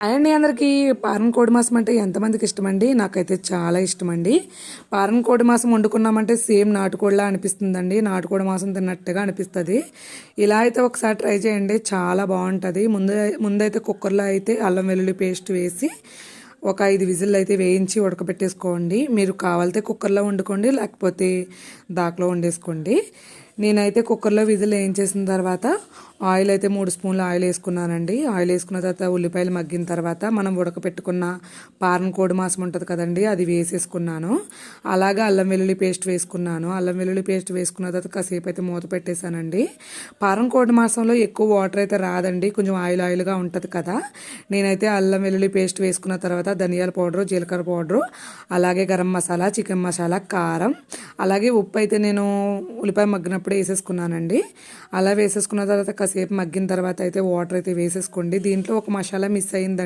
అండి అందరికీ పారం కోడి మాసం అంటే ఎంతమందికి ఇష్టమండి? నాకైతే చాలా ఇష్టమండి. పారం కోడి మాసం వండుకున్నామంటే సేమ్ నాటుకోడిలా అనిపిస్తుందండి. నాటుకోడి మాసం తిన్నట్టుగా అనిపిస్తుంది. ఇలా అయితే ఒకసారి ట్రై చేయండి, చాలా బాగుంటుంది. ముందైతే కుక్కర్లో అయితే అల్లం వెల్లుల్లి పేస్ట్ వేసి ఒక 5 విజిల్ అయితే వేయించి ఉడకబెట్టేసుకోండి. మీరు కావాలితే కుక్కర్లో వండుకోండి, లేకపోతే దాకలో వండేసుకోండి. నేనైతే కుక్కర్లో విజిల్ వేయించేసిన తర్వాత ఆయిల్ అయితే 3 స్పూన్లు ఆయిల్ వేసుకున్నానండి. ఆయిల్ వేసుకున్న తర్వాత ఉల్లిపాయలు మగ్గిన తర్వాత మనం ఉడకపెట్టుకున్న పారం కోడి మాసం ఉంటుంది కదండి, అది వేసేసుకున్నాను. అలాగా అల్లం వెల్లుల్లి పేస్ట్ వేసుకున్నాను. అల్లం వెల్లుల్లి పేస్ట్ వేసుకున్న తర్వాత కాసేపు అయితే మూత పెట్టేశానండి. పారం కోడి మాసంలో ఎక్కువ వాటర్ అయితే రాదండి, కొంచెం ఆయిల్గా ఉంటుంది కదా. నేనైతే అల్లం వెల్లుల్లి పేస్ట్ వేసుకున్న తర్వాత ధనియాల పౌడరు, జీలకర్ర పౌడరు, అలాగే గరం మసాలా, చికెన్ మసాలా, కారం, అలాగే ఉప్పు అయితే నేను ఉల్లిపాయ మగ్గినప్పుడే వేసేసుకున్నానండి. అలా వేసేసుకున్న తర్వాత కాసేపు మగ్గిన తర్వాత అయితే వాటర్ అయితే వేసేసుకోండి. దీంట్లో ఒక మసాలా మిస్ అయిందండి.